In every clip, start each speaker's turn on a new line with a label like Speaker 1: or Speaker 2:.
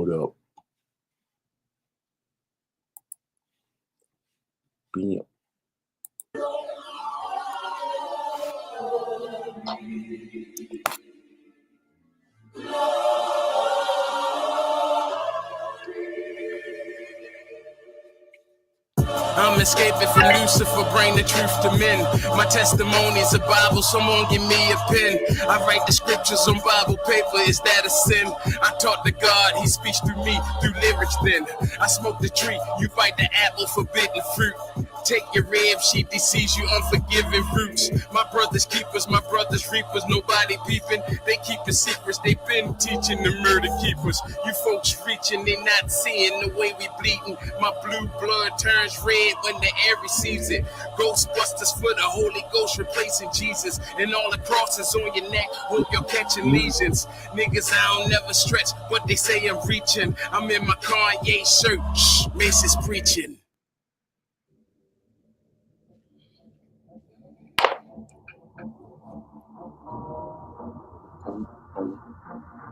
Speaker 1: Hold up. Bam.
Speaker 2: I'm escaping from Lucifer, bring the truth to men. My testimony's a Bible, someone give me a pen. I write the scriptures on Bible paper, is that a sin? I talk to God, he speaks through me, through lyrics then. I smoke the tree, you bite the apple, forbidden fruit. Take your rib, she deceives you, unforgiving fruits. My brothers keepers, my brothers reapers, nobody peeping. They keep the secrets, they been teaching the murder keepers. You folks reaching, they not seeing the way we bleeding. My blue blood turns red when the air receives it. Ghostbusters for the Holy Ghost replacing Jesus. And all the crosses on your neck, hope you're catching lesions. Niggas, I don't never stretch, but they say I'm reaching. I'm in my Kanye shirt, shh, Mace is preaching.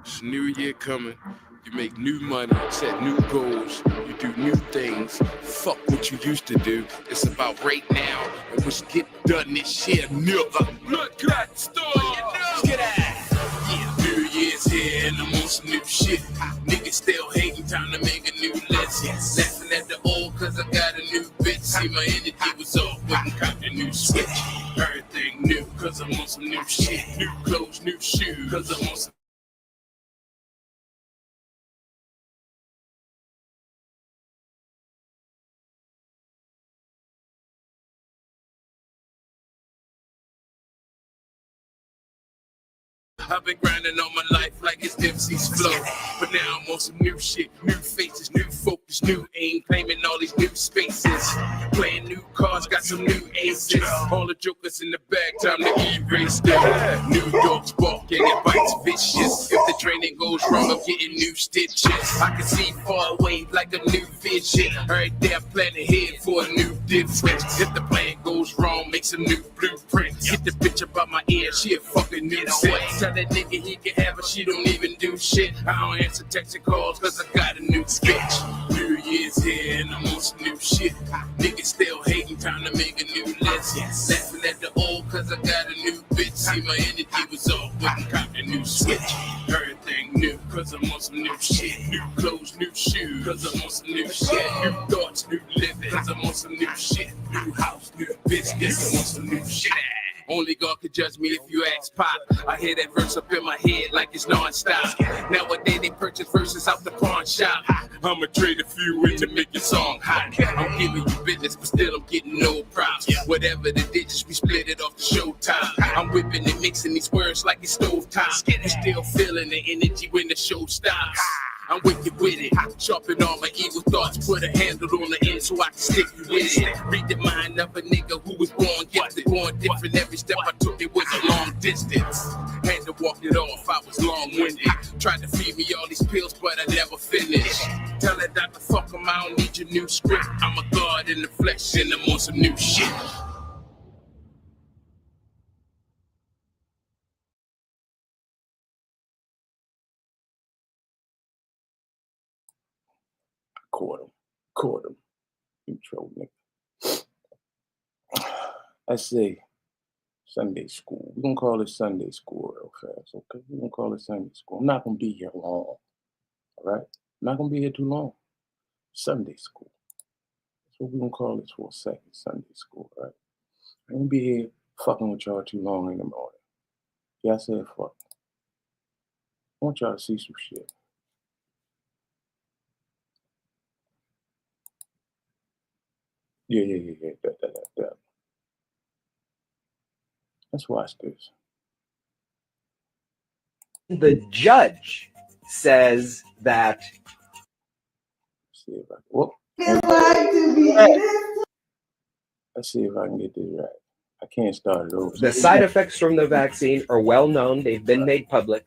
Speaker 2: It's new year coming. You make new money, set new goals, you do new things. Fuck what you used to do. It's about right now and what's get done this year. Never. Blood clot story, you know. Get out. Yeah, New Year's here and I'm on some new shit. Niggas still hating, time to make a new list. Laughing at the old cause I got a new bitch. See my energy was off, wouldn't cop the new switch. Everything new cause I'm on some new shit. New clothes, new shoes cause I'm on some I've been grinding all my life like it's Dempsey's flow. But now I'm on some new shit, new faces, new focus, new aim, claiming all these new spaces. Playing new cards, got some new aces. All the jokers in the bag, time to erase them. New dogs barking and bites vicious. If the training goes wrong, I'm getting new stitches. I can see far away like a new vision. Right there, planning ahead for a new difference. If the plan goes wrong, make some new blueprints. Get the bitch up out my ear, she a fucking nuisance. Tell that nigga he can have her, she don't even do shit. I don't answer texting calls cause I got a new bitch. New Year's here and I'm on some new shit. Niggas still hating, time to make a new list. Laughing at the old cause I got a new bitch. See my energy was off, wouldn't cop the new switch. Everything new cause I'm on some new shit. New clothes, new shoes cause I'm on some new shit. New thoughts, new living cause I'm on some new shit. New house, new business, I'm on some new shit. Only God could judge me if you ask Pop. I hear that verse up in my head like it's non-stop. Nowadays they purchase verses out the pawn shop. I'ma trade a few in to make your song hot. I'm giving you business, but still I'm getting no props. Whatever the digits, we split it off the showtime. I'm whipping and mixing these words like it's stove time. You still feeling the energy when the show stops. I'm wicked with it, sharpen all my evil thoughts, put a handle on the end so I can stick you with it. Read the mind of a nigga who was born gifted, born different. Every step I took, it was a long distance. Had to walk it off, I was long-winded. Tried to feed me all these pills, but I never finished. Tell that doctor, fuck him, I don't need your new script. I'm a god in the flesh and I'm on some new shit.
Speaker 1: Caught him. You troll nigga. I say Sunday school. We're gonna call it Sunday school real fast, okay? We're gonna call it Sunday school. I'm not gonna be here long, all right? I'm not gonna be here too long. Sunday school. That's what we're gonna call this for a second, Sunday school, right? I ain't gonna be here fucking with y'all too long in the morning. Yeah, I said fuck. I want y'all to see some shit. Yeah. That. Let's watch this.
Speaker 3: The judge says that.
Speaker 1: Let's see if I can get this right. I can't start it over.
Speaker 3: The side effects from the vaccine are well known. They've been made public.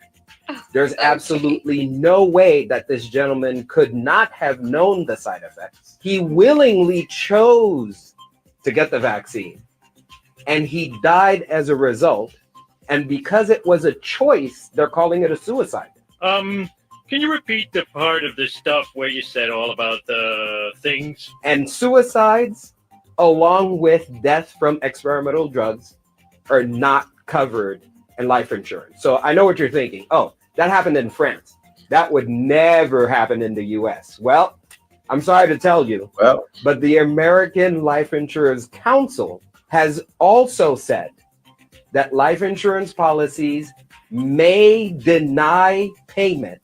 Speaker 3: There's absolutely no way that this gentleman could not have known the side effects. He willingly chose to get the vaccine, and he died as a result. And because it was a choice, they're calling it a suicide.
Speaker 4: Can you repeat the part of the stuff where you said all about the things?
Speaker 3: And suicides, along with death from experimental drugs, are not covered in life insurance. So I know what you're thinking. Oh, that happened in France. That would never happen in the US. Well, I'm sorry to tell you, but the American Life Insurance Council has also said that life insurance policies may deny payment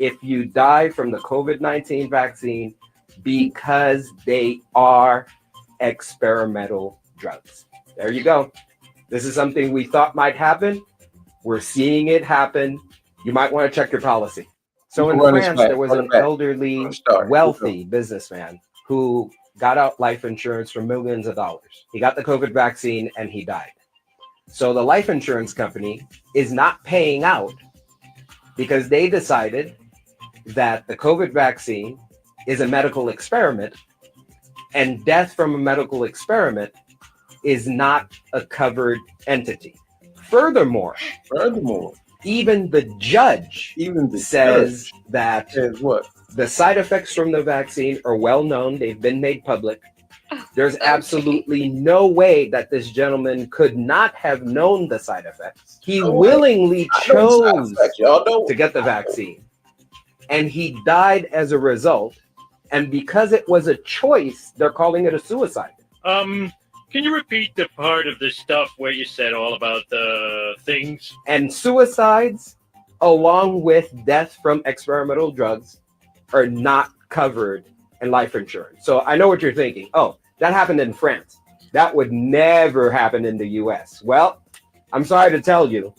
Speaker 3: if you die from the COVID-19 vaccine because they are experimental drugs. There you go. This is something we thought might happen. We're seeing it happen. You might want to check your policy. So in France, there was an elderly, wealthy businessman who got out life insurance for millions of dollars. He got the COVID vaccine and he died. So the life insurance company is not paying out because they decided that the COVID vaccine is a medical experiment and death from a medical experiment is not a covered entity. Furthermore, even the judge says that the side effects from the vaccine are well known. They've been made public. There's absolutely no way that this gentleman could not have known the side effects. He willingly chose to get the vaccine. And he died as a result. And because it was a choice, they're calling it a suicide.
Speaker 4: Can you repeat the part of the stuff where you said all about the things?
Speaker 3: And suicides, along with death from experimental drugs, are not covered in life insurance. So I know what you're thinking. Oh, that happened in France. That would never happen in the US. Well, I'm sorry to tell you,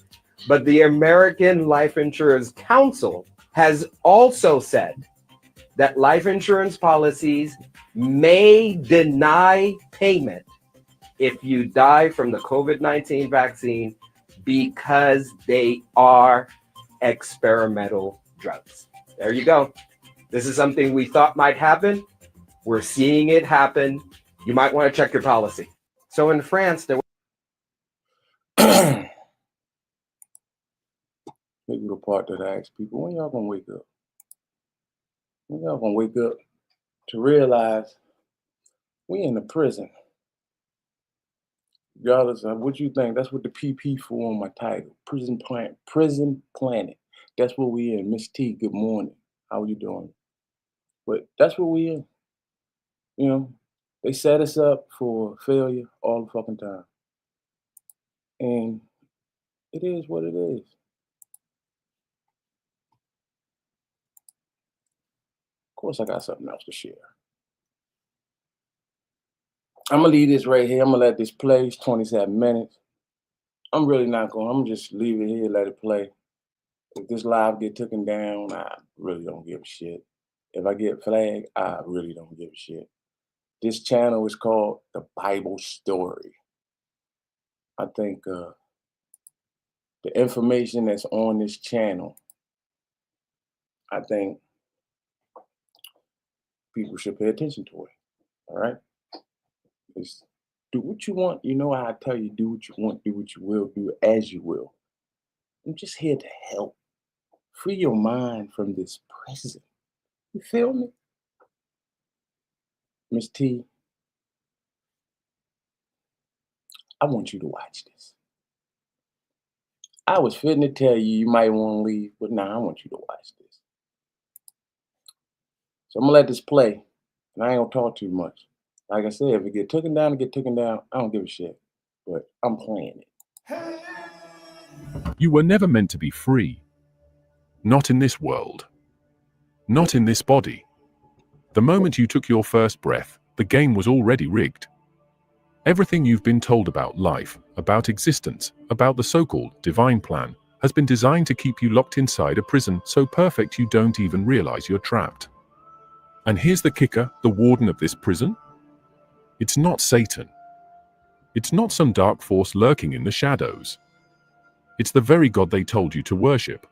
Speaker 3: but the American Life Insurance Council has also said that life insurance policies may deny payment if you die from the COVID-19 vaccine because they are experimental drugs. There you go. This is something we thought might happen. We're seeing it happen. You might want to check your policy. So in France, there
Speaker 1: Maybe the part that I ask people, when y'all gonna wake up? When y'all gonna wake up to realize we in a prison? Regardless of what you think, that's what the PP for on my title. Prison Planet. That's what we in. Miss T, good morning. How are you doing? But that's what we in. You know, they set us up for failure all the fucking time. And it is what it is. Of course, I got something else to share. I'm gonna leave this right here. I'm gonna let this play. It's 27 minutes. I'm really not going. I'm just leave it here, let it play. If this live get taken down, I really don't give a shit. If I get flagged, I really don't give a shit. This channel is called The Bible Story. I think the information that's on this channel, I think people should pay attention to it. All right? Just do what you want. You know how I tell you, do what you want, do what you will, do it as you will. I'm just here to help. Free your mind from this prison. You feel me? Miss T, I want you to watch this. I was fitting to tell you you might want to leave, but now I want you to watch this. So I'm going to let this play, and I ain't going to talk too much. Like I said, if it get taken down, it get taken down. I don't give a shit, but I'm playing it.
Speaker 5: You were never meant to be free. Not in this world. Not in this body. The moment you took your first breath, the game was already rigged. Everything you've been told about life, about existence, about the so-called divine plan, has been designed to keep you locked inside a prison so perfect you don't even realize you're trapped. And here's the kicker, the warden of this prison? It's not Satan. It's not some dark force lurking in the shadows. It's the very God they told you to worship.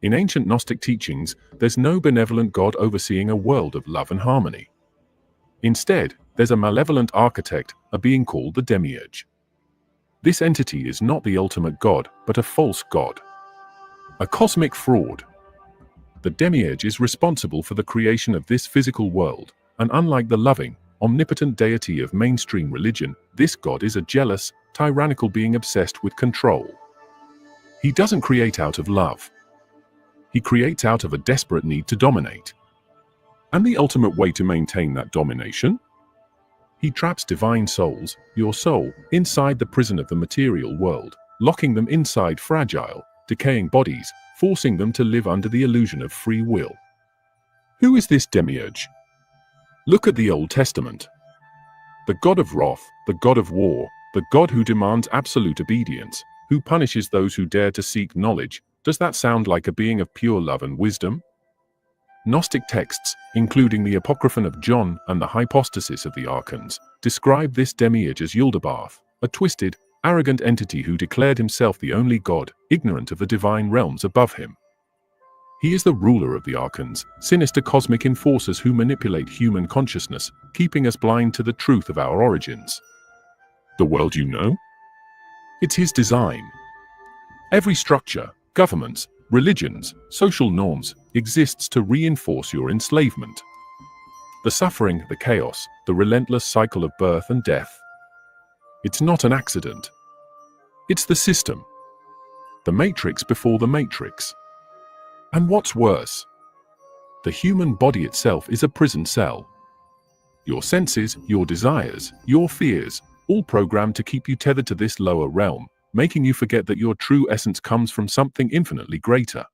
Speaker 5: In ancient Gnostic teachings, there's no benevolent God overseeing a world of love and harmony. Instead, there's a malevolent architect, a being called the Demiurge. This entity is not the ultimate God, but a false God. A cosmic fraud. The demiurge is responsible for the creation of this physical world, and unlike the loving, omnipotent deity of mainstream religion, this god is a jealous, tyrannical being obsessed with control. He doesn't create out of love. He creates out of a desperate need to dominate. And the ultimate way to maintain that domination? He traps divine souls, your soul, inside the prison of the material world, locking them inside fragile, decaying bodies, forcing them to live under the illusion of free will. Who is this demiurge? Look at the Old Testament. The God of wrath, the God of war, the God who demands absolute obedience, who punishes those who dare to seek knowledge. Does that sound like a being of pure love and wisdom? Gnostic texts, including the Apocryphon of John and the Hypostasis of the Archons, describe this demiurge as Yaldabaoth, a twisted, arrogant entity who declared himself the only god, ignorant of the divine realms above him. He is the ruler of the Archons, sinister cosmic enforcers who manipulate human consciousness, keeping us blind to the truth of our origins. The world you know? It's his design. Every structure, governments, religions, social norms exists to reinforce your enslavement. The suffering, the chaos, the relentless cycle of birth and death. It's not an accident. It's the system. The matrix before the matrix. And what's worse, the human body itself is a prison cell. Your senses, your desires, your fears, all programmed to keep you tethered to this lower realm, making you forget that your true essence comes from something infinitely greater.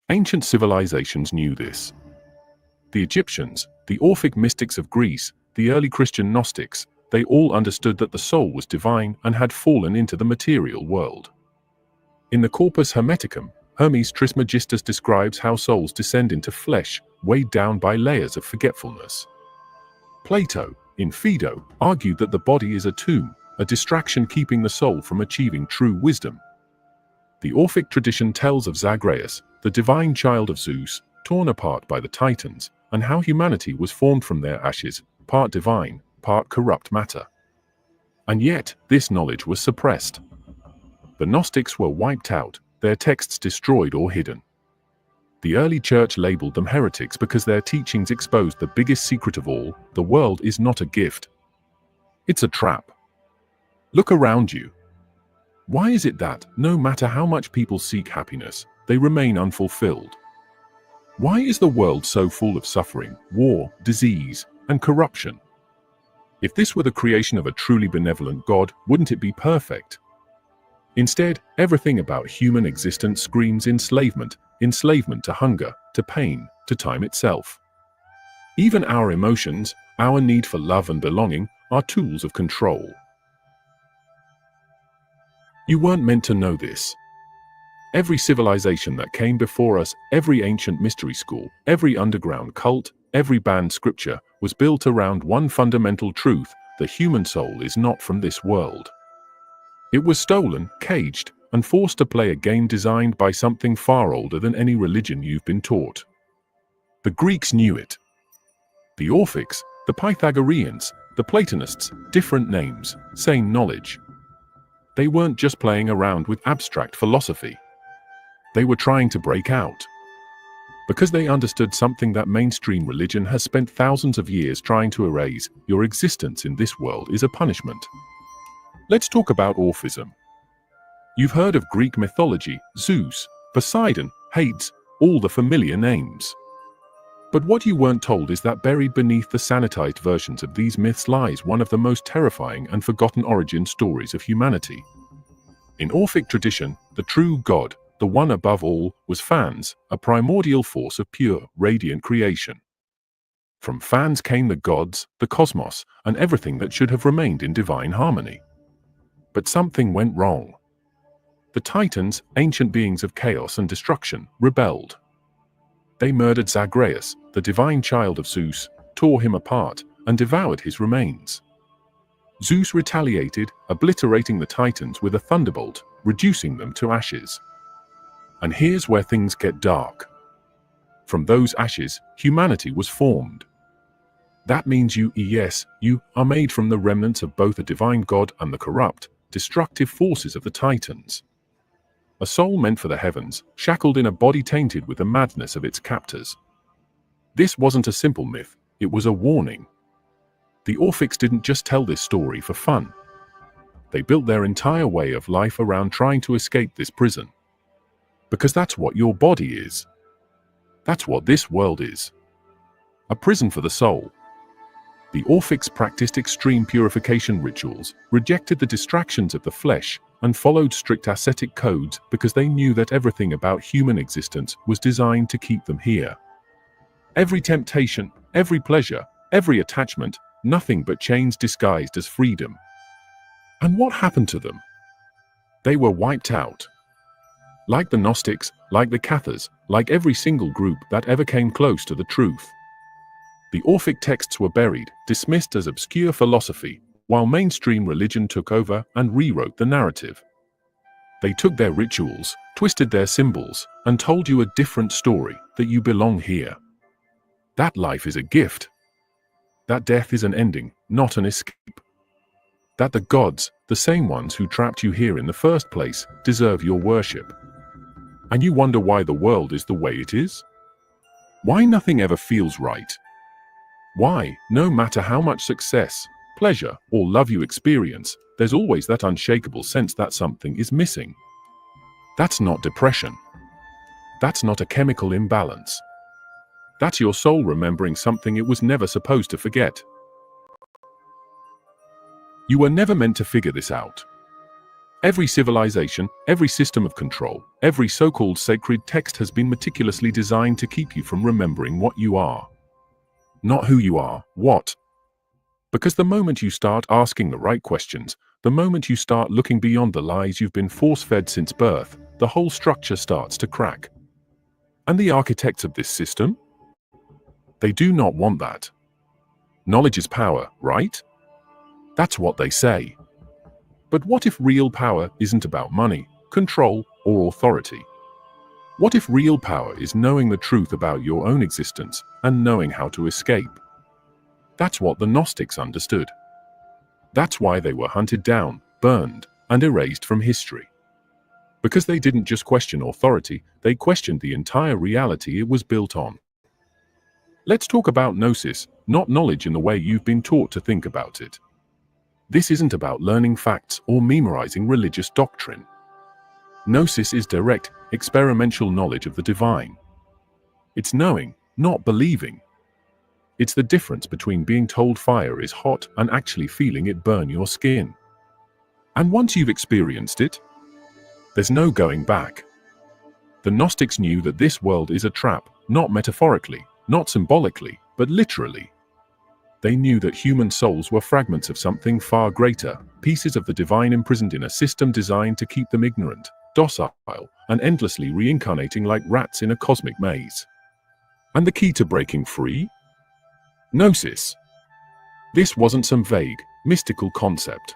Speaker 5: Ancient civilizations knew this. The Egyptians, the Orphic mystics of Greece, the early Christian Gnostics, they all understood that the soul was divine and had fallen into the material world. In the Corpus Hermeticum, Hermes Trismegistus describes how souls descend into flesh, weighed down by layers of forgetfulness. Plato, in Phaedo, argued that the body is a tomb, a distraction keeping the soul from achieving true wisdom. The Orphic tradition tells of Zagreus, the divine child of Zeus, torn apart by the Titans, and how humanity was formed from their ashes, part divine, part corrupt matter. And yet, this knowledge was suppressed. The Gnostics were wiped out, their texts destroyed or hidden. The early church labeled them heretics because their teachings exposed the biggest secret of all: the world is not a gift. It's a trap. Look around you. Why is it that, no matter how much people seek happiness, they remain unfulfilled? Why is the world so full of suffering, war, disease, and corruption? If this were the creation of a truly benevolent God, wouldn't it be perfect? Instead, everything about human existence screams enslavement, enslavement to hunger, to pain, to time itself. Even our emotions, our need for love and belonging, are tools of control. You weren't meant to know this. Every civilization that came before us, every ancient mystery school, every underground cult, every banned scripture was built around one fundamental truth: the human soul is not from this world. It was stolen, caged, and forced to play a game designed by something far older than any religion you've been taught. The Greeks knew it. The Orphics, the Pythagoreans, the Platonists, different names, same knowledge. They weren't just playing around with abstract philosophy. They were trying to break out. Because they understood something that mainstream religion has spent thousands of years trying to erase: your existence in this world is a punishment. Let's talk about Orphism. You've heard of Greek mythology, Zeus, Poseidon, Hades, all the familiar names. But what you weren't told is that buried beneath the sanitized versions of these myths lies one of the most terrifying and forgotten origin stories of humanity. In Orphic tradition, the true god, the one above all, was Phans, a primordial force of pure, radiant creation. From Phans came the gods, the cosmos, and everything that should have remained in divine harmony. But something went wrong. The Titans, ancient beings of chaos and destruction, rebelled. They murdered Zagreus, the divine child of Zeus, tore him apart, and devoured his remains. Zeus retaliated, obliterating the Titans with a thunderbolt, reducing them to ashes. And here's where things get dark. From those ashes, humanity was formed. That means you are made from the remnants of both a divine god and the corrupt, destructive forces of the Titans. a soul meant for the heavens, shackled in a body tainted with the madness of its captors. This wasn't a simple myth, it was a warning. The Orphics didn't just tell this story for fun. They built their entire way of life around trying to escape this prison. Because that's what your body is. That's what this world is. A prison for the soul. The Orphics practiced extreme purification rituals, rejected the distractions of the flesh, and followed strict ascetic codes because they knew that everything about human existence was designed to keep them here. Every temptation, every pleasure, every attachment, nothing but chains disguised as freedom. And what happened to them? They were wiped out. Like the Gnostics, like the Cathars, like every single group that ever came close to the truth. The Orphic texts were buried, dismissed as obscure philosophy, while mainstream religion took over and rewrote the narrative. They took their rituals, twisted their symbols, and told you a different story, that you belong here. That life is a gift. That death is an ending, not an escape. That the gods, the same ones who trapped you here in the first place, deserve your worship. And you wonder why the world is the way it is? Why nothing ever feels right? Why, no matter how much success, pleasure, or love you experience, there's always that unshakable sense that something is missing. That's not depression. That's not a chemical imbalance. That's your soul remembering something it was never supposed to forget. You were never meant to figure this out. Every civilization, every system of control, every so-called sacred text has been meticulously designed to keep you from remembering what you are. Not who you are, what? Because the moment you start asking the right questions, the moment you start looking beyond the lies you've been force-fed since birth, the whole structure starts to crack. And the architects of this system? They do not want that. Knowledge is power, right? That's what they say. But what if real power isn't about money, control, or authority? What if real power is knowing the truth about your own existence and knowing how to escape? That's what the Gnostics understood. That's why they were hunted down, burned, and erased from history. Because they didn't just question authority, they questioned the entire reality it was built on. Let's talk about gnosis, not knowledge in the way you've been taught to think about it. This isn't about learning facts or memorizing religious doctrine. Gnosis is direct, experiential knowledge of the divine. It's knowing, not believing. It's the difference between being told fire is hot and actually feeling it burn your skin. And once you've experienced it, there's no going back. The Gnostics knew that this world is a trap, not metaphorically, not symbolically, but literally. They knew that human souls were fragments of something far greater, pieces of the divine imprisoned in a system designed to keep them ignorant, docile, and endlessly reincarnating like rats in a cosmic maze. And the key to breaking free? Gnosis. This wasn't some vague, mystical concept.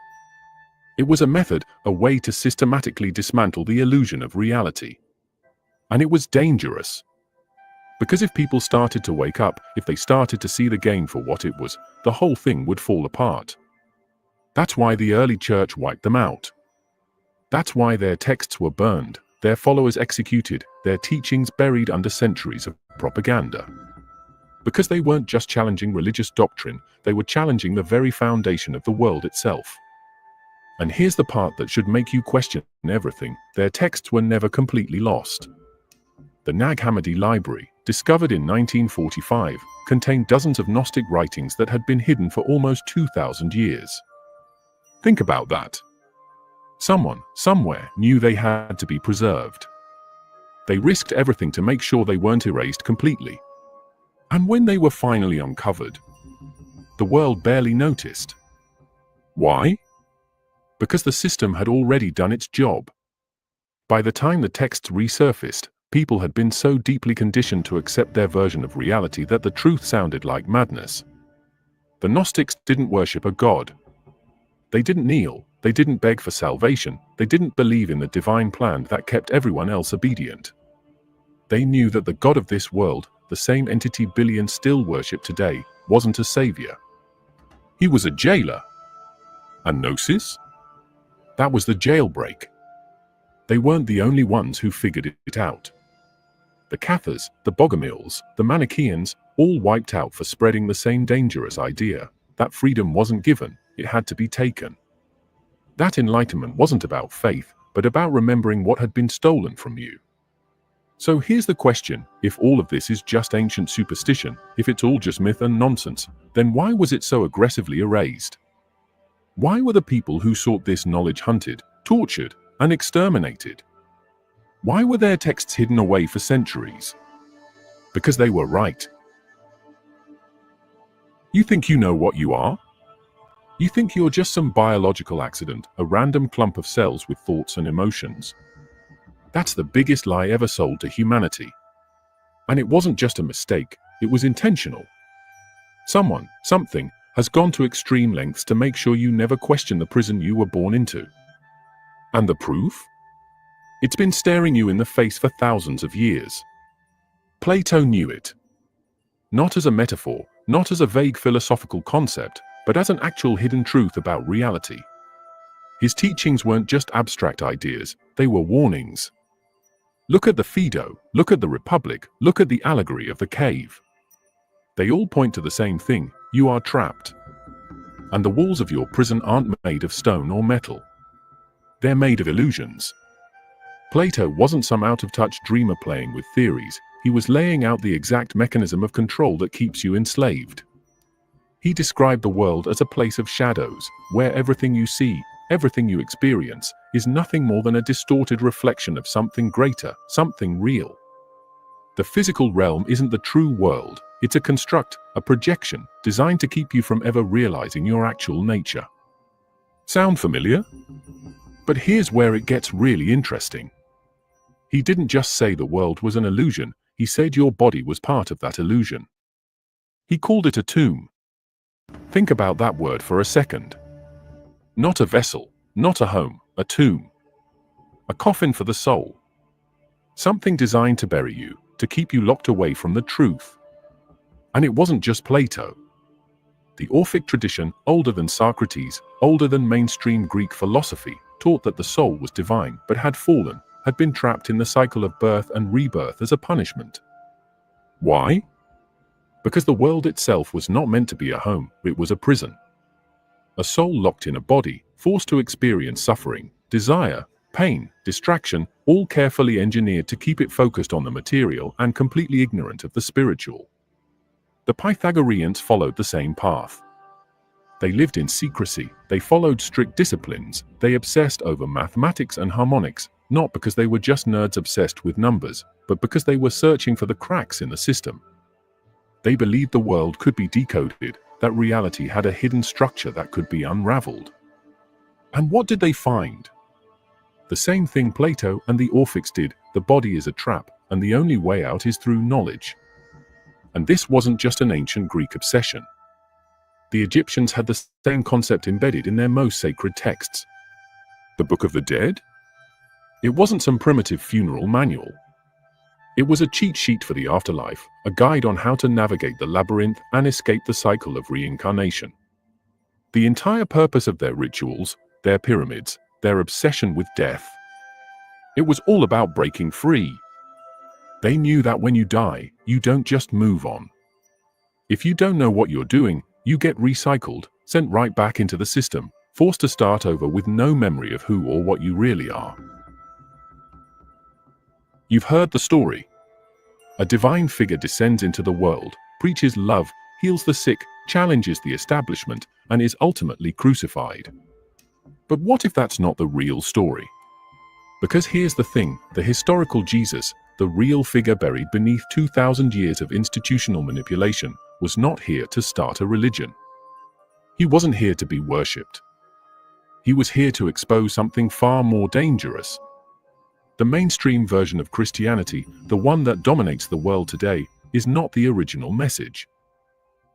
Speaker 5: It was a method, a way to systematically dismantle the illusion of reality. And it was dangerous. Because if people started to wake up, if they started to see the game for what it was, the whole thing would fall apart. That's why the early church wiped them out. That's why their texts were burned, their followers executed, their teachings buried under centuries of propaganda. Because they weren't just challenging religious doctrine, they were challenging the very foundation of the world itself. And here's the part that should make you question everything: their texts were never completely lost. The Nag Hammadi Library, discovered in 1945, contained dozens of Gnostic writings that had been hidden for almost 2,000 years. Think about that. Someone, somewhere, knew they had to be preserved. They risked everything to make sure they weren't erased completely. And when they were finally uncovered, the world barely noticed. Why? Because the system had already done its job. By the time the texts resurfaced, people had been so deeply conditioned to accept their version of reality that the truth sounded like madness. The Gnostics didn't worship a god. They didn't kneel, they didn't beg for salvation, they didn't believe in the divine plan that kept everyone else obedient. They knew that the God of this world, the same entity billions still worship today, wasn't a savior. He was a jailer. And Gnosis? That was the jailbreak. They weren't the only ones who figured it out. The Cathars, the Bogomils, the Manichaeans, all wiped out for spreading the same dangerous idea, that freedom wasn't given, it had to be taken. That enlightenment wasn't about faith, but about remembering what had been stolen from you. So here's the question, if all of this is just ancient superstition, if it's all just myth and nonsense, then why was it so aggressively erased? Why were the people who sought this knowledge hunted, tortured, and exterminated? Why were their texts hidden away for centuries? Because they were right. You think you know what you are? You think you're just some biological accident, a random clump of cells with thoughts and emotions. That's the biggest lie ever sold to humanity. And it wasn't just a mistake, it was intentional. Someone, something, has gone to extreme lengths to make sure you never question the prison you were born into. And the proof? It's been staring you in the face for thousands of years. Plato knew it. Not as a metaphor, not as a vague philosophical concept, but as an actual hidden truth about reality. His teachings weren't just abstract ideas, they were warnings. Look at the Phaedo, look at the Republic, look at the allegory of the cave. They all point to the same thing, you are trapped. And the walls of your prison aren't made of stone or metal. They're made of illusions. Plato wasn't some out-of-touch dreamer playing with theories, he was laying out the exact mechanism of control that keeps you enslaved. He described the world as a place of shadows, where everything you see, everything you experience, is nothing more than a distorted reflection of something greater, something real. The physical realm isn't the true world, it's a construct, a projection, designed to keep you from ever realizing your actual nature. Sound familiar? But here's where it gets really interesting. He didn't just say the world was an illusion, he said your body was part of that illusion. He called it a tomb. Think about that word for a second. Not a vessel, not a home, a tomb. A coffin for the soul. Something designed to bury you, to keep you locked away from the truth. And it wasn't just Plato. The Orphic tradition, older than Socrates, older than mainstream Greek philosophy, taught that the soul was divine but had fallen, had been trapped in the cycle of birth and rebirth as a punishment. Why? Because the world itself was not meant to be a home, it was a prison. A soul locked in a body, forced to experience suffering, desire, pain, distraction, all carefully engineered to keep it focused on the material and completely ignorant of the spiritual. The Pythagoreans followed the same path. They lived in secrecy, they followed strict disciplines, they obsessed over mathematics and harmonics, not because they were just nerds obsessed with numbers, but because they were searching for the cracks in the system. They believed the world could be decoded, that reality had a hidden structure that could be unraveled. And what did they find? The same thing Plato and the Orphics did, the body is a trap, and the only way out is through knowledge. And this wasn't just an ancient Greek obsession. The Egyptians had the same concept embedded in their most sacred texts. The Book of the Dead? It wasn't some primitive funeral manual. It was a cheat sheet for the afterlife, a guide on how to navigate the labyrinth and escape the cycle of reincarnation. The entire purpose of their rituals, their pyramids, their obsession with death. It was all about breaking free. They knew that when you die, you don't just move on. If you don't know what you're doing, you get recycled, sent right back into the system, forced to start over with no memory of who or what you really are. You've heard the story. A divine figure descends into the world, preaches love, heals the sick, challenges the establishment, and is ultimately crucified. But what if that's not the real story? Because here's the thing, the historical Jesus, the real figure buried beneath 2,000 years of institutional manipulation, was not here to start a religion. He wasn't here to be worshipped. He was here to expose something far more dangerous. The mainstream version of Christianity, the one that dominates the world today, is not the original message.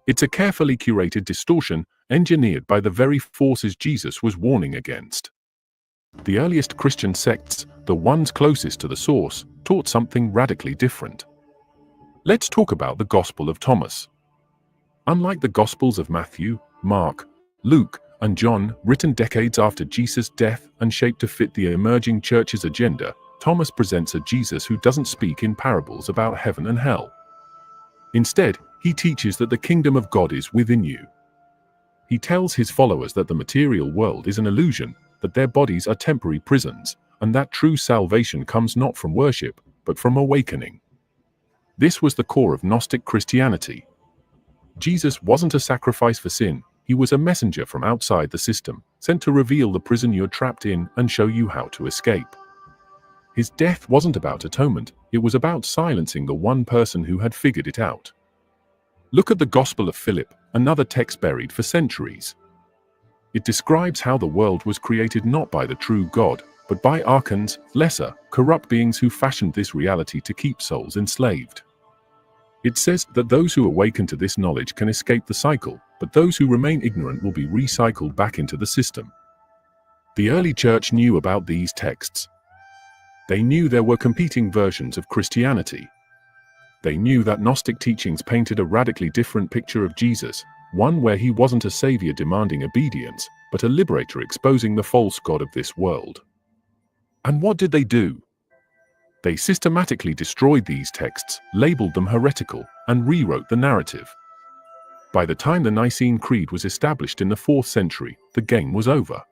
Speaker 5: It's a carefully curated distortion engineered by the very forces Jesus was warning against. The earliest Christian sects, the ones closest to the source, taught something radically different. Let's talk about the Gospel of Thomas. Unlike the Gospels of Matthew, Mark, Luke, and John, written decades after Jesus' death and shaped to fit the emerging church's agenda, Thomas presents a Jesus who doesn't speak in parables about heaven and hell. Instead, he teaches that the kingdom of God is within you. He tells his followers that the material world is an illusion, that their bodies are temporary prisons, and that true salvation comes not from worship, but from awakening. This was the core of Gnostic Christianity. Jesus wasn't a sacrifice for sin, he was a messenger from outside the system, sent to reveal the prison you're trapped in and show you how to escape. His death wasn't about atonement, it was about silencing the one person who had figured it out. Look at the Gospel of Philip, another text buried for centuries. It describes how the world was created not by the true God, but by archons, lesser, corrupt beings who fashioned this reality to keep souls enslaved. It says that those who awaken to this knowledge can escape the cycle, but those who remain ignorant will be recycled back into the system. The early church knew about these texts. They knew there were competing versions of Christianity. They knew that Gnostic teachings painted a radically different picture of Jesus, one where he wasn't a savior demanding obedience, but a liberator exposing the false god of this world. And what did they do? They systematically destroyed these texts, labeled them heretical, and rewrote the narrative. By the time the Nicene Creed was established in the 4th century, the game was over.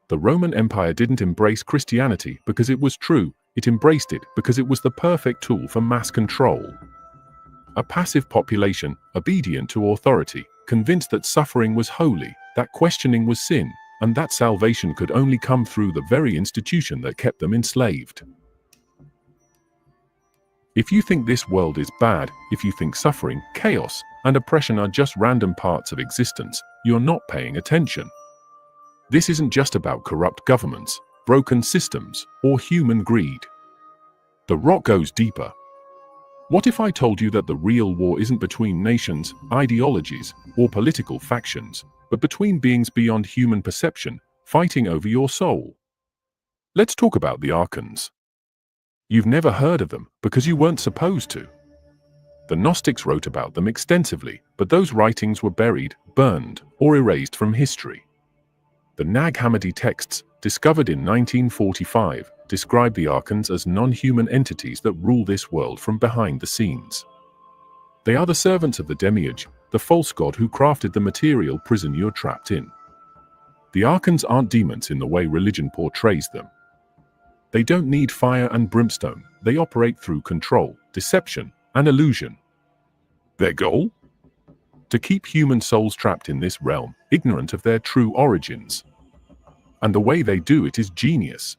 Speaker 5: The Roman Empire didn't embrace Christianity because it was true, it embraced it because it was the perfect tool for mass control. A passive population, obedient to authority, convinced that suffering was holy, that questioning was sin, and that salvation could only come through the very institution that kept them enslaved. If you think this world is bad, if you think suffering, chaos, and oppression are just random parts of existence, you're not paying attention. This isn't just about corrupt governments, broken systems, or human greed. The rot goes deeper. What if I told you that the real war isn't between nations, ideologies, or political factions, but between beings beyond human perception, fighting over your soul? Let's talk about the archons. You've never heard of them because you weren't supposed to. The Gnostics wrote about them extensively, but those writings were buried, burned, or erased from history. The Nag Hammadi texts, discovered in 1945, describe the archons as non-human entities that rule this world from behind the scenes. They are the servants of the demiurge, the false god who crafted the material prison you're trapped in. The archons aren't demons in the way religion portrays them. They don't need fire and brimstone, they operate through control, deception, and illusion. Their goal? To keep human souls trapped in this realm, ignorant of their true origins. And the way they do it is genius.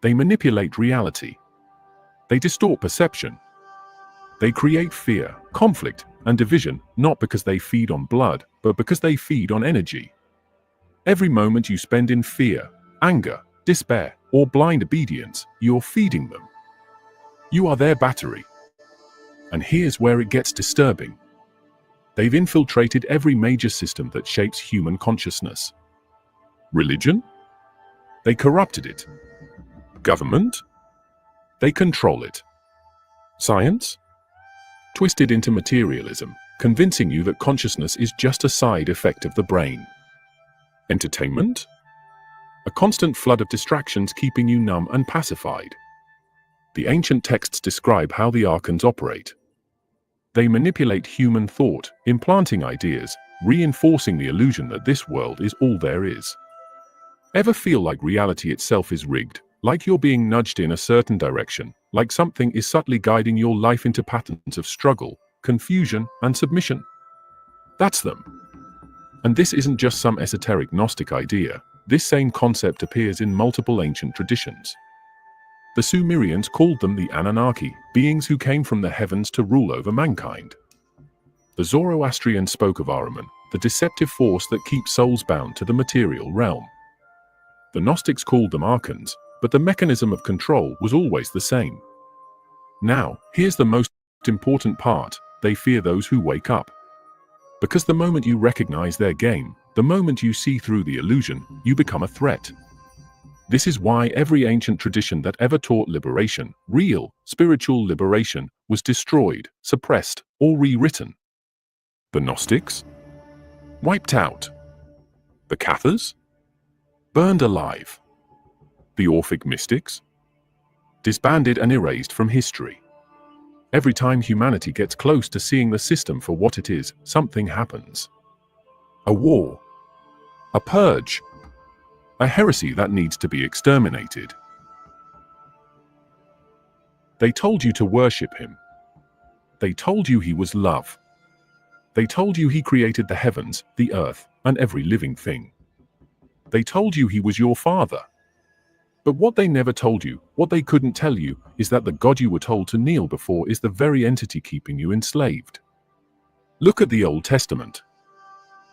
Speaker 5: They manipulate reality. They distort perception. They create fear, conflict, and division, not because they feed on blood, but because they feed on energy. Every moment you spend in fear, anger, despair, or blind obedience, you're feeding them. You are their battery. And here's where it gets disturbing. They've infiltrated every major system that shapes human consciousness. Religion? They corrupted it. Government? They control it. Science? Twisted into materialism, convincing you that consciousness is just a side effect of the brain. Entertainment? A constant flood of distractions keeping you numb and pacified. The ancient texts describe how the archons operate. They manipulate human thought, implanting ideas, reinforcing the illusion that this world is all there is. Ever feel like reality itself is rigged, like you're being nudged in a certain direction, like something is subtly guiding your life into patterns of struggle, confusion, and submission? That's them. And this isn't just some esoteric Gnostic idea. This same concept appears in multiple ancient traditions. The Sumerians called them the Anunnaki, beings who came from the heavens to rule over mankind. The Zoroastrians spoke of Ahriman, the deceptive force that keeps souls bound to the material realm. The Gnostics called them archons, but the mechanism of control was always the same. Now, here's the most important part: they fear those who wake up. Because the moment you recognize their game, the moment you see through the illusion, you become a threat. This is why every ancient tradition that ever taught liberation, real, spiritual liberation, was destroyed, suppressed, or rewritten. The Gnostics? Wiped out. The Cathars? Burned alive. The Orphic mystics? Disbanded and erased from history. Every time humanity gets close to seeing the system for what it is, something happens. A war. A purge. A heresy that needs to be exterminated. They told you to worship him. They told you he was love. They told you he created the heavens, the earth, and every living thing. They told you he was your father. But what they never told you, what they couldn't tell you, is that the God you were told to kneel before is the very entity keeping you enslaved. Look at the Old Testament.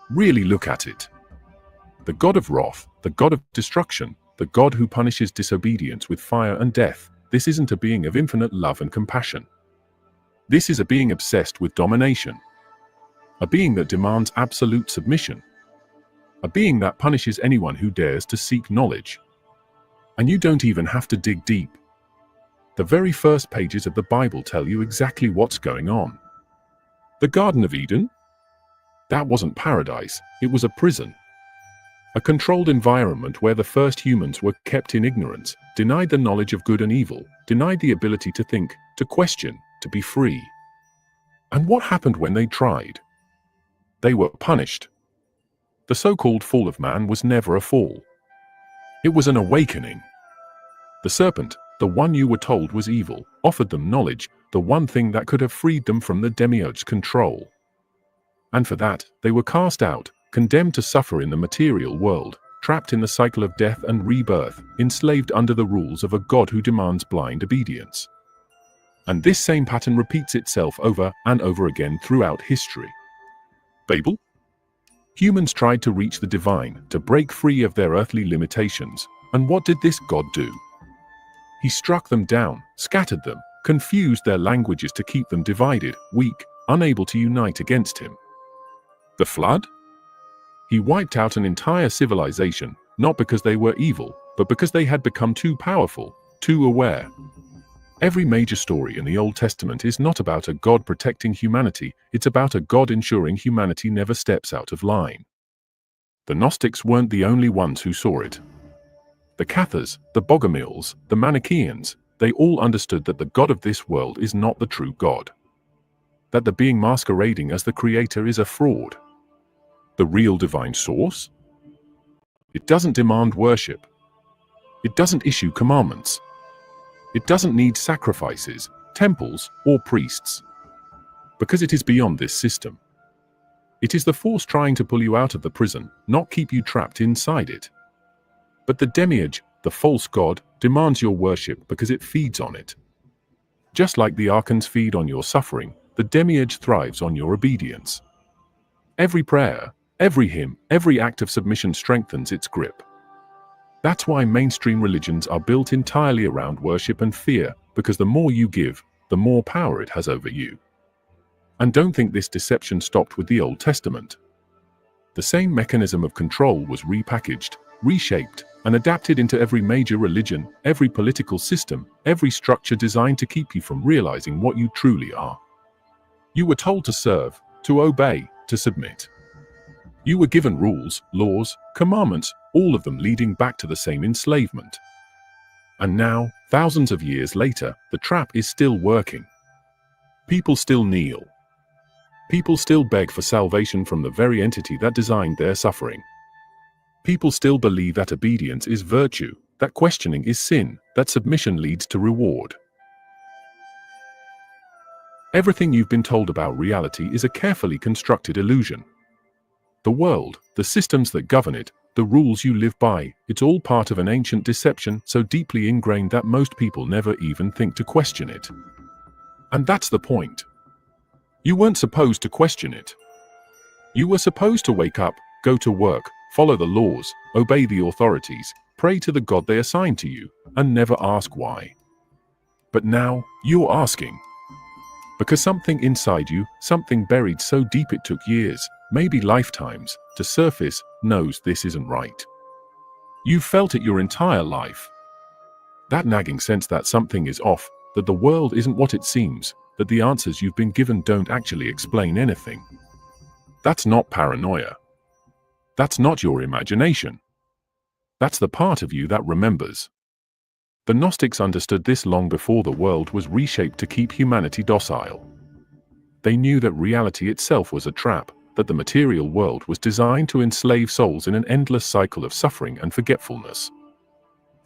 Speaker 5: Really look at it. The God of wrath, the God of destruction, the God who punishes disobedience with fire and death, this isn't a being of infinite love and compassion. This is a being obsessed with domination. A being that demands absolute submission. A being that punishes anyone who dares to seek knowledge. And you don't even have to dig deep. The very first pages of the Bible tell you exactly what's going on. The Garden of Eden? That wasn't paradise, it was a prison. A controlled environment where the first humans were kept in ignorance, denied the knowledge of good and evil, denied the ability to think, to question, to be free. And what happened when they tried? They were punished. The so-called fall of man was never a fall. It was an awakening. The serpent, the one you were told was evil, offered them knowledge, the one thing that could have freed them from the demiurge's control. And for that, they were cast out, condemned to suffer in the material world, trapped in the cycle of death and rebirth, enslaved under the rules of a God who demands blind obedience. And this same pattern repeats itself over and over again throughout history. Babel? Humans tried to reach the divine, to break free of their earthly limitations, and what did this God do? He struck them down, scattered them, confused their languages to keep them divided, weak, unable to unite against him. The flood? He wiped out an entire civilization, not because they were evil, but because they had become too powerful, too aware. Every major story in the Old Testament is not about a God protecting humanity, it's about a God ensuring humanity never steps out of line. The Gnostics weren't the only ones who saw it. The Cathars, the Bogomils, the Manichaeans, they all understood that the God of this world is not the true God. That the being masquerading as the creator is a fraud. The real divine source? It doesn't demand worship. It doesn't issue commandments. It doesn't need sacrifices, temples, or priests. Because it is beyond this system. It is the force trying to pull you out of the prison, not keep you trapped inside it. But the demiurge, the false god, demands your worship because it feeds on it. Just like the archons feed on your suffering, the demiurge thrives on your obedience. Every prayer, every hymn, every act of submission strengthens its grip. That's why mainstream religions are built entirely around worship and fear, because the more you give, the more power it has over you. And don't think this deception stopped with the Old Testament. The same mechanism of control was repackaged, reshaped, and adapted into every major religion, every political system, every structure designed to keep you from realizing what you truly are. You were told to serve, to obey, to submit. You were given rules, laws, commandments, all of them leading back to the same enslavement. And now, thousands of years later, the trap is still working. People still kneel. People still beg for salvation from the very entity that designed their suffering. People still believe that obedience is virtue, that questioning is sin, that submission leads to reward. Everything you've been told about reality is a carefully constructed illusion. The world, the systems that govern it, the rules you live by, it's all part of an ancient deception so deeply ingrained that most people never even think to question it. And that's the point. You weren't supposed to question it. You were supposed to wake up, go to work, follow the laws, obey the authorities, pray to the God they assigned to you, and never ask why. But now, you're asking. Because something inside you, something buried so deep it took years, maybe lifetimes, to surface, knows this isn't right. You've felt it your entire life. That nagging sense that something is off, that the world isn't what it seems, that the answers you've been given don't actually explain anything. That's not paranoia. That's not your imagination. That's the part of you that remembers. The Gnostics understood this long before the world was reshaped to keep humanity docile. They knew that reality itself was a trap, that the material world was designed to enslave souls in an endless cycle of suffering and forgetfulness.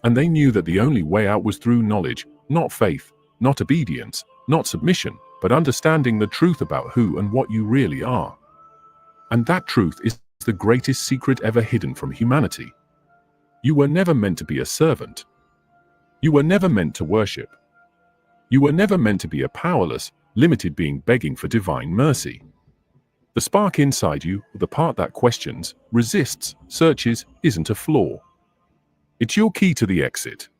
Speaker 5: And they knew that the only way out was through knowledge, not faith, not obedience, not submission, but understanding the truth about who and what you really are. And that truth is the greatest secret ever hidden from humanity. You were never meant to be a servant. You were never meant to worship. You were never meant to be a powerless, limited being begging for divine mercy. The spark inside you, the part that questions, resists, searches, isn't a flaw. It's your key to the exit.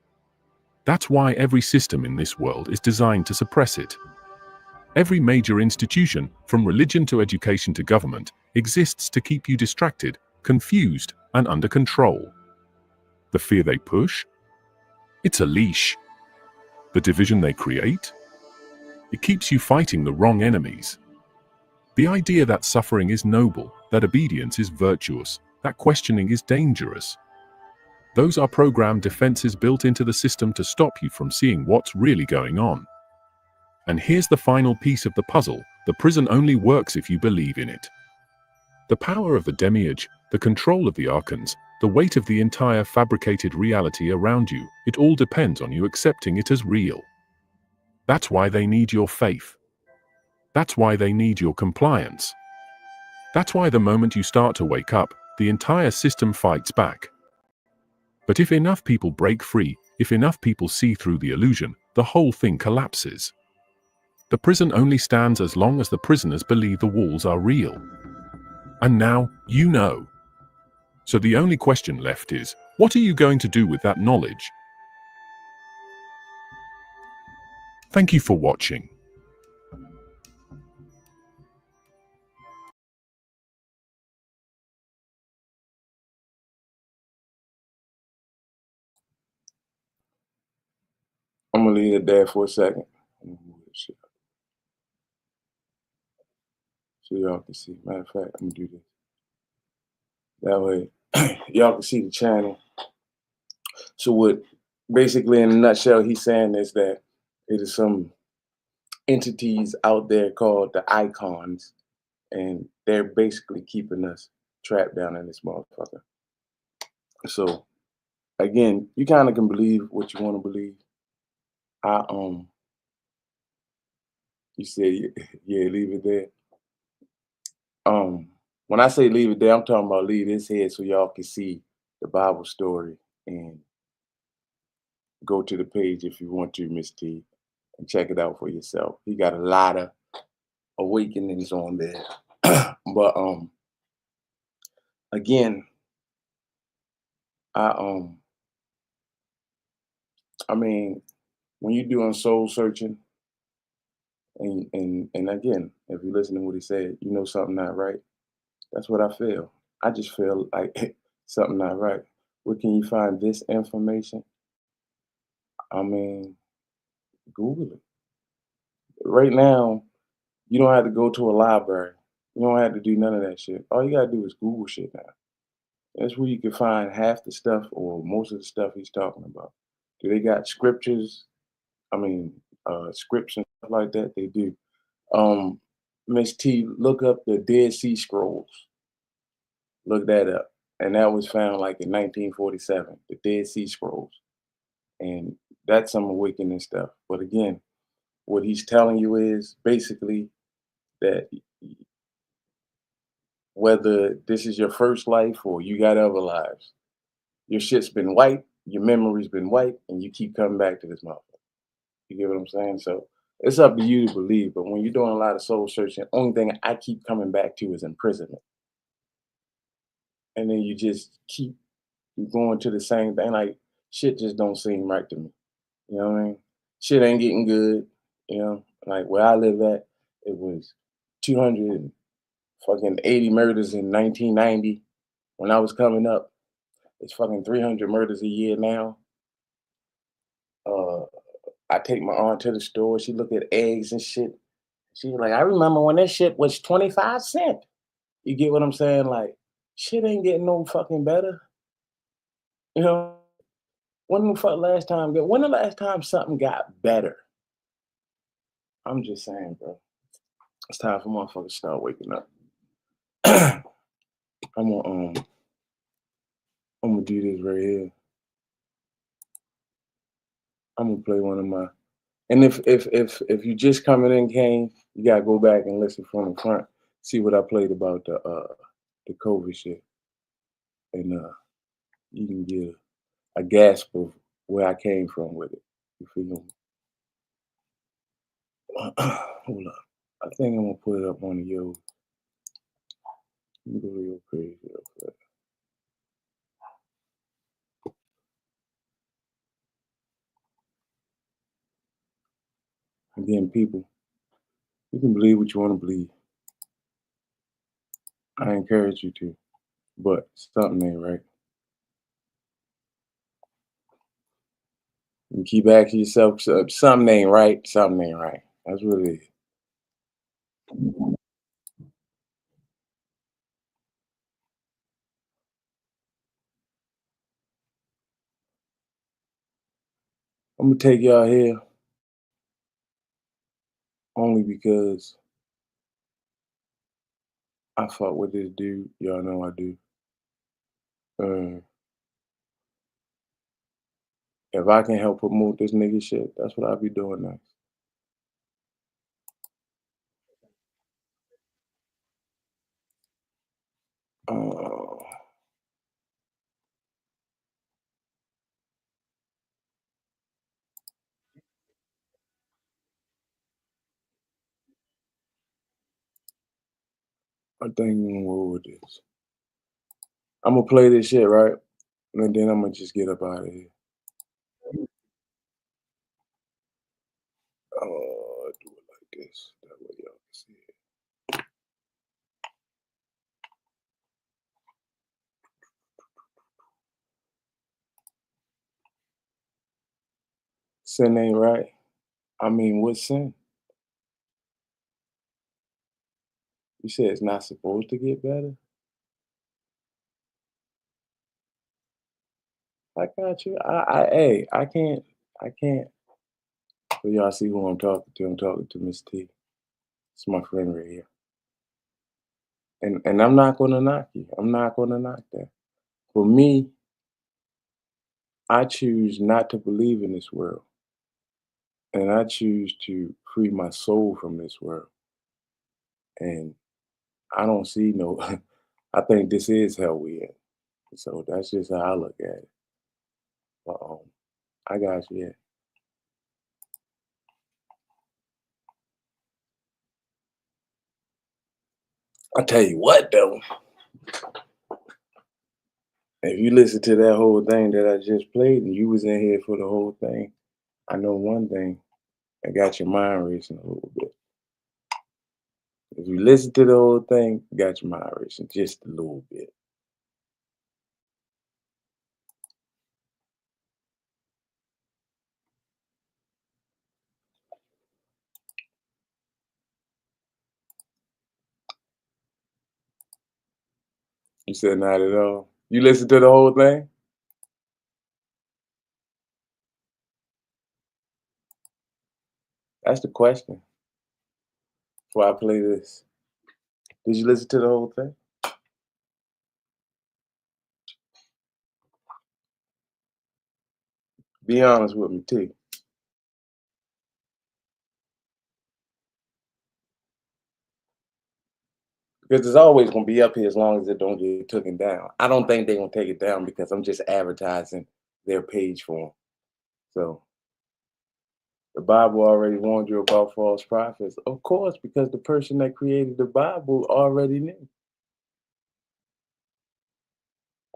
Speaker 5: That's why every system in this world is designed to suppress it. Every major institution, from religion to education to government, exists to keep you distracted, confused, and under control. The fear they push? It's a leash. The division they create? It keeps you fighting the wrong enemies. The idea that suffering is noble, that obedience is virtuous, that questioning is dangerous. Those are programmed defenses built into the system to stop you from seeing what's really going on. And here's the final piece of the puzzle: the prison only works if you believe in it. The power of the demiurge, the control of the archons, the weight of the entire fabricated reality around you, it all depends on you accepting it as real. That's why they need your faith. That's why they need your compliance. That's why the moment you start to wake up, the entire system fights back. But if enough people break free, if enough people see through the illusion, the whole thing collapses. The prison only stands as long as the prisoners believe the walls are real. And now, you know. So the only question left is, what are you going to do with that knowledge? Thank you for watching.
Speaker 1: I'm gonna leave it there for a second. So y'all can see. Matter of fact, I'm gonna do this. That way, y'all can see the channel. So what, basically in a nutshell, he's saying is that it is some entities out there called the icons, and they're basically keeping us trapped down in this motherfucker. So again, you kind of can believe what you want to believe. You said, yeah, leave it there. When I say leave it there, I'm talking about leave this here so y'all can see the Bible story and go to the page if you want to, Miss T, and check it out for yourself. He got a lot of awakenings on there. But again, I mean, when you're doing soul searching, and again, if you listen to what he said, you know something not right. That's what I feel. I just feel like something not right. Where can you find this information? I mean, Google it. Right now, you don't have to go to a library. You don't have to do none of that shit. All you gotta do is Google shit now. That's where you can find half the stuff or most of the stuff he's talking about. Do they got scriptures? I mean, scripts and stuff like that? They do. Miss T, look up the Dead Sea Scrolls. Look that up. And that was found like in 1947, the Dead Sea Scrolls. And that's some awakening stuff. But again, what he's telling you is basically that whether this is your first life or you got other lives, your shit's been wiped, your memory's been wiped, and you keep coming back to this motherfucker. You get what I'm saying? So it's up to you to believe. But when you're doing a lot of soul searching, only thing I keep coming back to is imprisonment. And then you just keep going to the same thing. Like shit just don't seem right to me. You know what I mean? Shit ain't getting good. You know, like where I live at, it was 280 murders in 1990 when I was coming up. It's fucking 300 murders a year now. I take my aunt to the store. She look at eggs and shit. She was like, I remember when that shit was 25 cents. You get what I'm saying? Like, shit ain't getting no fucking better. You know, when the last time something got better? I'm just saying, bro. It's time for motherfuckers to start waking up. I'm gonna do this right here. I'm gonna play one of my. And if you just coming in, Kane, you gotta go back and listen from the front. See what I played about the COVID shit, and you can get a gasp of where I came from with it. You feel me? Hold up. I think I'm gonna put it up on the yo. Let me go to your page real quick. Again, people, you can believe what you want to believe. I encourage you to, but something ain't right. You keep asking yourself, something ain't right, something ain't right. That's what it is. I'm gonna take y'all here only because I fuck with this dude. Y'all know I do. If I can help promote this nigga shit, that's what I'll be doing next. Uh, I think I'm gonna roll with this. I'm gonna play this shit, right? And then I'm gonna just get up out of here. Do it like this. That way y'all can see it. Sin ain't right. I mean, what's sin? You said it's not supposed to get better? I got you. Hey, I can't. So y'all see who I'm talking to. I'm talking to Miss T. It's my friend right here. And I'm not gonna knock you. I'm not gonna knock that. For me, I choose not to believe in this world. And I choose to free my soul from this world. And I don't see no I think this is hell we in. So that's just how I look at it. But I got you. Yeah. I tell you what though, if you listen to that whole thing that I just played and you was in here for the whole thing, I know one thing. I got your mind racing a little bit. If you listen to the whole thing, you got your mind racing just a little bit. You said not at all. You listened to the whole thing? That's the question. Before I play this. Did you listen to the whole thing? Be honest with me, T. Because it's always gonna be up here as long as it don't get taken down. I don't think they're gonna take it down because I'm just advertising their page for them. So the Bible already warned you about false prophets. Of course, because the person that created the Bible already knew.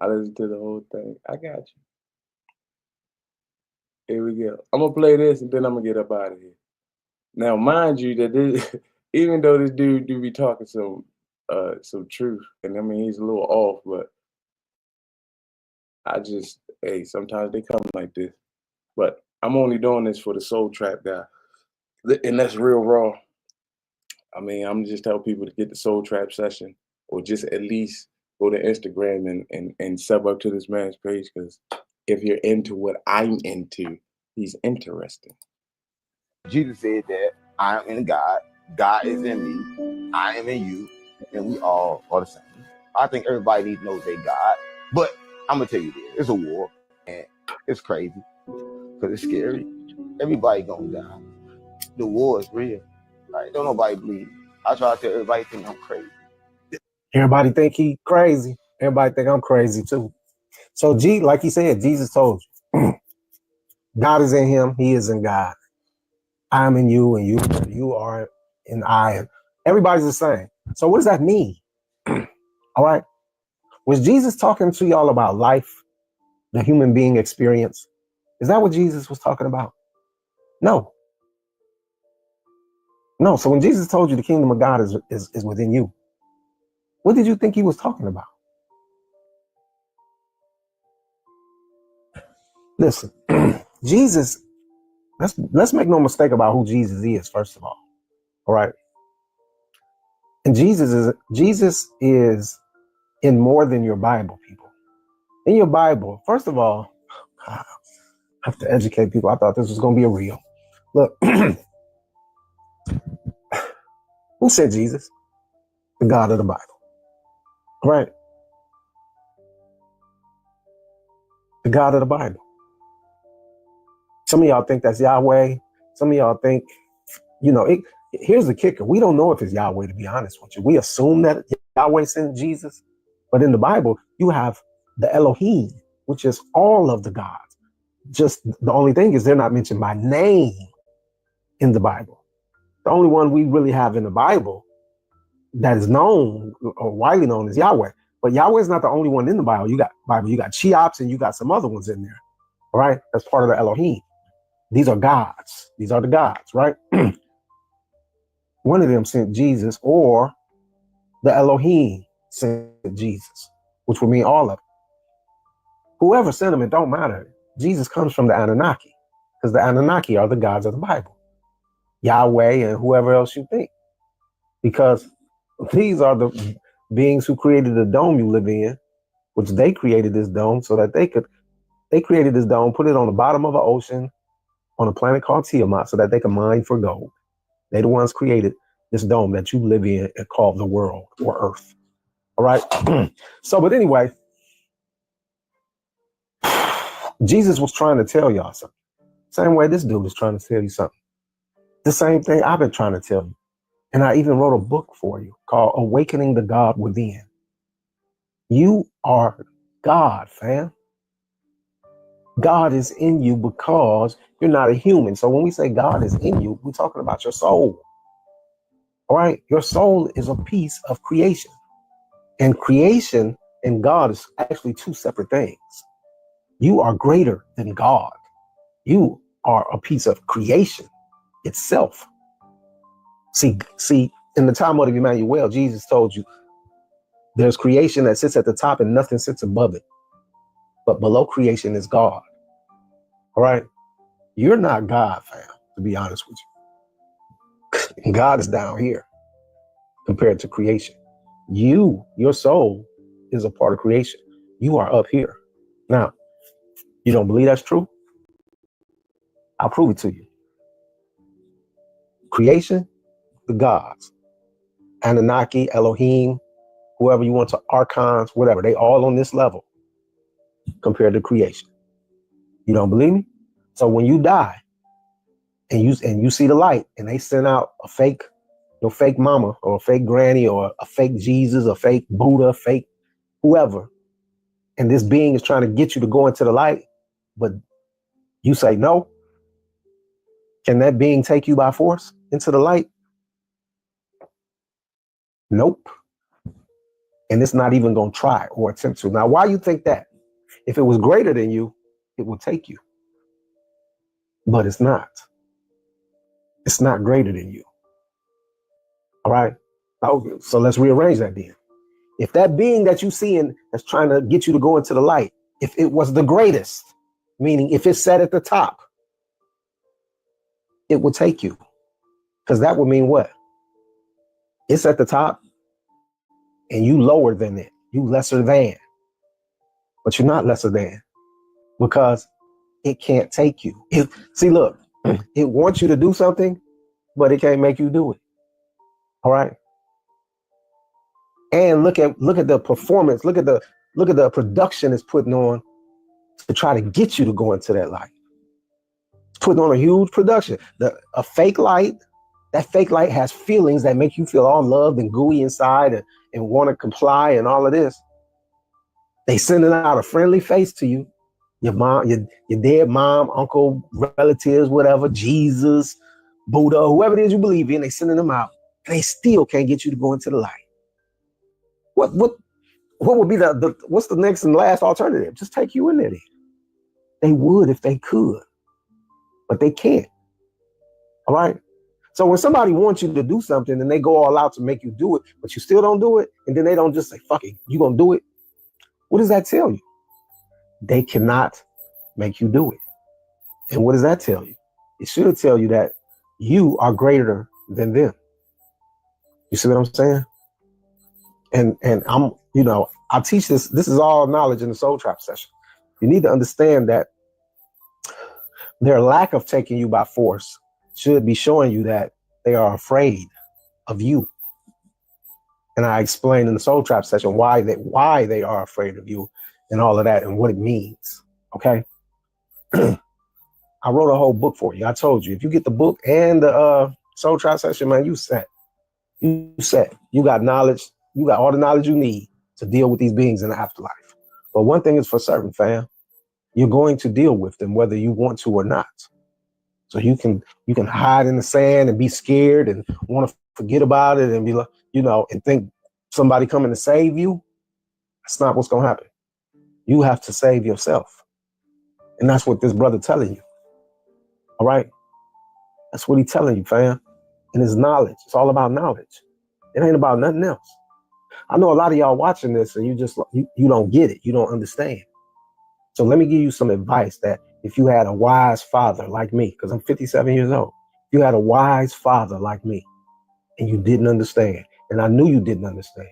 Speaker 1: I listened to the whole thing. I got you. Here we go. I'm gonna play this and then I'm gonna get up out of here. Now, mind you, that this, even though this dude do be talking some truth, and I mean he's a little off, but hey, sometimes they come like this. But I'm only doing this for the soul trap guy, and that's real raw. I mean, I'm just telling people to get the soul trap session, or just at least go to Instagram and sub up to this man's page, because if you're into what I'm into, he's interesting.
Speaker 6: Jesus said that I am in God, God is in me, I am in you, and we all are the same. I think everybody needs to know they God, but I'm gonna tell you this: it's a war, and it's crazy because it's scary. Everybody gonna die. The war is real. Like, don't nobody believe. I try to tell everybody think I'm crazy.
Speaker 7: Everybody think he crazy. Everybody think I'm crazy too. So like he said, Jesus told you, God is in him, he is in God. I'm in you and you are in I. And everybody's the same. So what does that mean? All right. Was Jesus talking to y'all about life, the human being experience? Is that what Jesus was talking about? No. No. So when Jesus told you the kingdom of God is within you, what did you think he was talking about? Listen, Jesus, let's make no mistake about who Jesus is, first of all. All right. And Jesus is in more than your Bible, people. In your Bible, first of all, I have to educate people. I thought this was going to be a real. Look, who said Jesus? The God of the Bible. Right? The God of the Bible. Some of y'all think that's Yahweh. Some of y'all think, here's the kicker. We don't know if it's Yahweh, to be honest with you. We assume that Yahweh sent Jesus. But in the Bible, you have the Elohim, which is all of the gods. Just the only thing is they're not mentioned by name in the Bible. The only one we really have in the Bible that is known or widely known is Yahweh. But Yahweh is not the only one in the Bible. You got Cheops and you got some other ones in there. All right. That's part of the Elohim. These are gods. These are the gods, right? One of them sent Jesus, or the Elohim sent Jesus, which would mean all of them. Whoever sent them, it don't matter. Jesus comes from the Anunnaki, because the Anunnaki are the gods of the Bible. Yahweh and whoever else you think. Because these are the beings who created the dome you live in, which they created this dome so that they created this dome, put it on the bottom of an ocean on a planet called Tiamat so that they could mine for gold. They the ones created this dome that you live in and call the world or earth. All right. But anyway, Jesus was trying to tell y'all something. Same way this dude is trying to tell you something. The same thing I've been trying to tell you. And I even wrote a book for you called Awakening the God Within. You are God, fam. God is in you because you're not a human. So when we say God is in you, we're talking about your soul. All right. Your soul is a piece of creation. And creation and God is actually two separate things. You are greater than God. You are a piece of creation itself. See, in the time of Emmanuel, Jesus told you there's creation that sits at the top and nothing sits above it. But below creation is God. All right. You're not God, fam, to be honest with you. God is down here compared to creation. Your soul is a part of creation. You are up here. Now, you don't believe that's true? I'll prove it to you. Creation, the gods, Anunnaki, Elohim, whoever you want to, archons, whatever, they all on this level compared to creation. You don't believe me? So when you die and you see the light and they send out a fake, your fake mama or a fake granny or a fake Jesus, a fake Buddha, fake whoever, and this being is trying to get you to go into the light, but you say no, can that being take you by force into the light? Nope. And it's not even going to try or attempt to. Now, why you think that? If it was greater than you, it would take you. But it's not. It's not greater than you. All right. Okay, so let's rearrange that then. If that being that you see in that's trying to get you to go into the light, if it was the greatest, meaning if it sat at the top, it would take you. Because that would mean what? It's at the top and you lower than it. you lesser than. But you're not lesser than because it can't take you. See, look, it wants you to do something, but it can't make you do it. All right. And look at the performance. Look at the production it's putting on to try to get you to go into that light. It's putting on a huge production. A fake light. That fake light has feelings that make you feel all loved and gooey inside and want to comply and all of this. They sending out a friendly face to you. Your mom, your dead mom, uncle, relatives, whatever, Jesus, Buddha, whoever it is you believe in, they sending them out. And they still can't get you to go into the light. What would be what's the next and last alternative? Just take you in there. They would if they could, but they can't. All right. So when somebody wants you to do something and they go all out to make you do it, but you still don't do it, and then they don't just say, fuck it, you gonna do it. What does that tell you? They cannot make you do it. And what does that tell you? It should tell you that you are greater than them. You see what I'm saying? And I'm, I teach this. This is all knowledge in the Soul Trap session. You need to understand that their lack of taking you by force should be showing you that they are afraid of you. And I explained in the Soul Trap session why they are afraid of you and all of that and what it means. Okay. I wrote a whole book for you. I told you, if you get the book and the Soul Trap session, man, you set. You set. You got knowledge. You got all the knowledge you need to deal with these beings in the afterlife. But one thing is for certain, fam. You're going to deal with them whether you want to or not. So you can hide in the sand and be scared and want to forget about it and be like, and think somebody coming to save you. That's not what's going to happen. You have to save yourself. And that's what this brother telling you. All right. That's what he's telling you, fam. And it's knowledge. It's all about knowledge. It ain't about nothing else. I know a lot of y'all watching this and you don't get it. You don't understand. So let me give you some advice that if you had a wise father like me, because I'm 57 years old, if you had a wise father like me and you didn't understand, and I knew you didn't understand,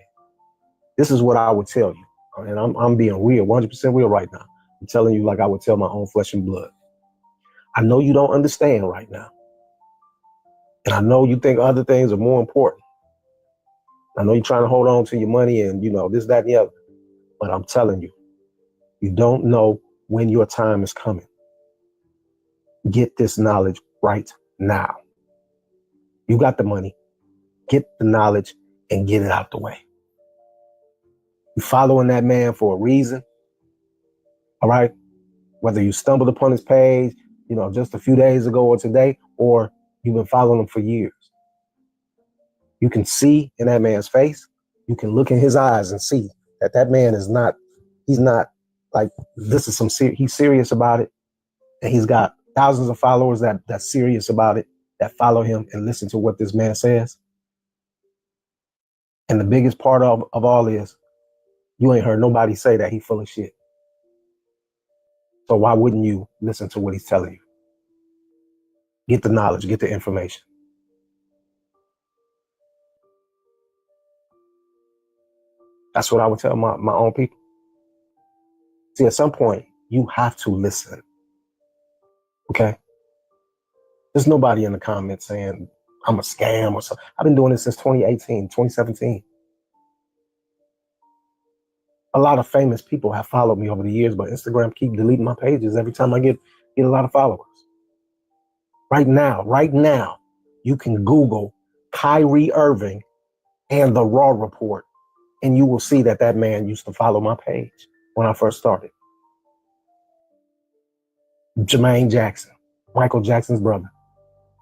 Speaker 7: this is what I would tell you. And I'm being real, 100% real right now. I'm telling you like I would tell my own flesh and blood. I know you don't understand right now. And I know you think other things are more important. I know you're trying to hold on to your money and, this, that, and the other. But I'm telling you, you don't know when your time is coming. Get this knowledge right now. You got the money. Get the knowledge and get it out the way. You're following that man for a reason. All right. Whether you stumbled upon his page, just a few days ago or today, or you've been following him for years. You can see in that man's face, you can look in his eyes and see that man is not, he's not like, this is he's serious about it. And he's got thousands of followers that's serious about it, that follow him and listen to what this man says. And the biggest part of all is you ain't heard nobody say that he's full of shit. So why wouldn't you listen to what he's telling you? Get the knowledge, get the information. That's what I would tell my own people. See, at some point, you have to listen. Okay? There's nobody in the comments saying I'm a scam or something. I've been doing this since 2018, 2017. A lot of famous people have followed me over the years, but Instagram keep deleting my pages every time I get a lot of followers. Right now, you can Google Kyrie Irving and the Raw Report, and you will see that man used to follow my page when I first started. Jermaine Jackson, Michael Jackson's brother.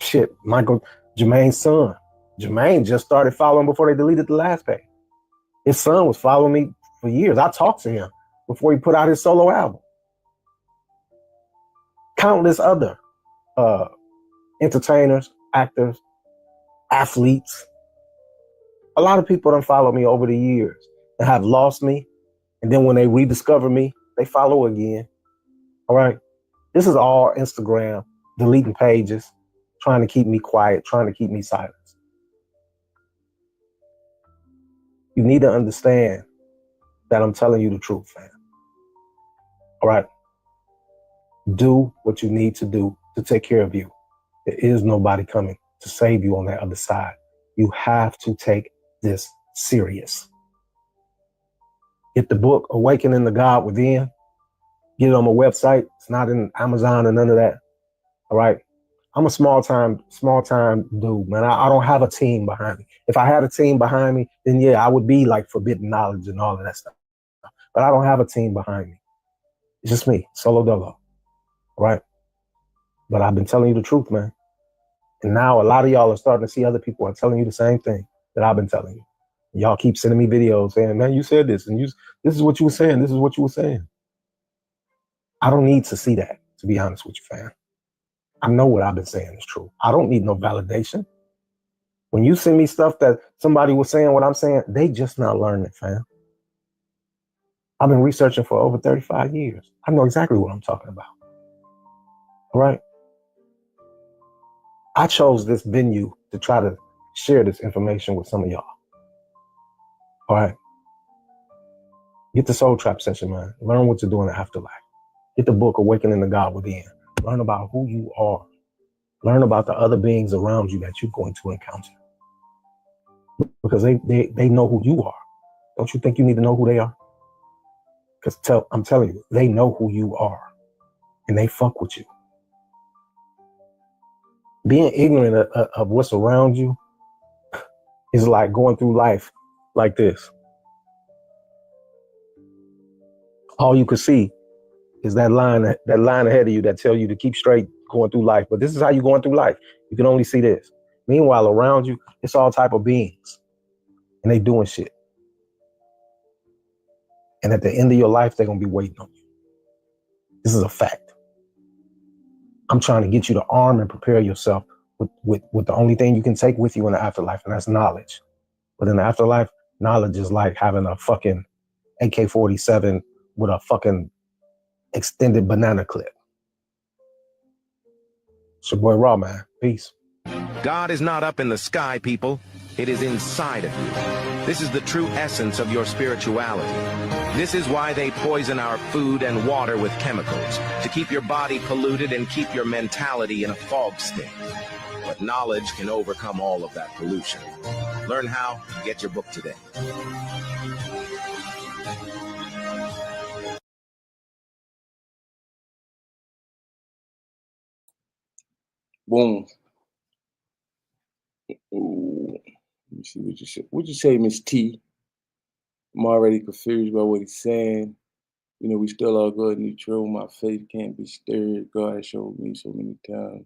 Speaker 7: Jermaine's son. Jermaine just started following before they deleted the last page. His son was following me for years. I talked to him before he put out his solo album. Countless other entertainers, actors, athletes. A lot of people don't follow me over the years and have lost me. And then when they rediscover me, they follow again. All right. This is all Instagram, deleting pages, trying to keep me quiet, trying to keep me silent. You need to understand that I'm telling you the truth, fam. All right. Do what you need to do to take care of you. There is nobody coming to save you on that other side. You have to take this serious. Get the book, Awakening the God Within. Get it on my website. It's not in Amazon or none of that. All right. I'm a small time dude, man. I don't have a team behind me. If I had a team behind me, then yeah, I would be like forbidden knowledge and all of that stuff. But I don't have a team behind me. It's just me, solo dolo. All right. But I've been telling you the truth, man. And now a lot of y'all are starting to see other people are telling you the same thing that I've been telling you. Y'all keep sending me videos saying, man, you said this and this is what you were saying. This is what you were saying. I don't need to see that, to be honest with you, fam. I know what I've been saying is true. I don't need no validation. When you send me stuff that somebody was saying what I'm saying, they just not learning, fam. I've been researching for over 35 years. I know exactly what I'm talking about. All right. I chose this venue to try to share this information with some of y'all. All right. Get the Soul Trap session, man. Learn what to do in the afterlife. Get the book, Awakening the God Within. Learn about who you are. Learn about the other beings around you that you're going to encounter. Because they know who you are. Don't you think you need to know who they are? Because I'm telling you, they know who you are. And they fuck with you. Being ignorant of what's around you is like going through life like this. All you can see is that line ahead of you that tells you to keep straight going through life. But this is how you're going through life. You can only see this. Meanwhile, around you, it's all type of beings. And they doing shit. And at the end of your life, they're going to be waiting on you. This is a fact. I'm trying to get you to arm and prepare yourself with the only thing you can take with you in the afterlife, and that's knowledge. But in the afterlife, knowledge is like having a fucking AK-47 with a fucking extended banana clip. It's your boy Raw, man. Peace.
Speaker 8: God is not up in the sky, people. It is inside of you. This is the true essence of your spirituality. This is why they poison our food and water with chemicals, to keep your body polluted and keep your mentality in a fog state. But knowledge can overcome all of that pollution. Learn how, get your book today.
Speaker 1: Boom. Ooh. Let me see what you say. What'd you say, Miss T? I'm already confused by what he's saying. You know, we still all good neutral. My faith can't be stirred. God has showed me so many times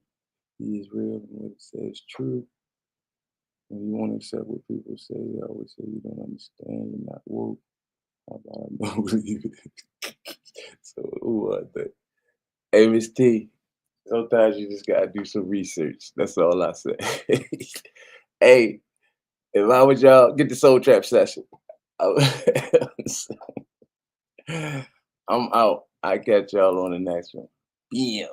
Speaker 1: he is real and what it says true. When you want to accept what people say, they always say you don't understand, you're not woke. How about I don't believe it? So, who are they? Hey, Miss T, sometimes you just got to do some research. That's all I say. Hey, if I was y'all, get the Soul Trap session. I'm out. I catch y'all on the next one. Yeah.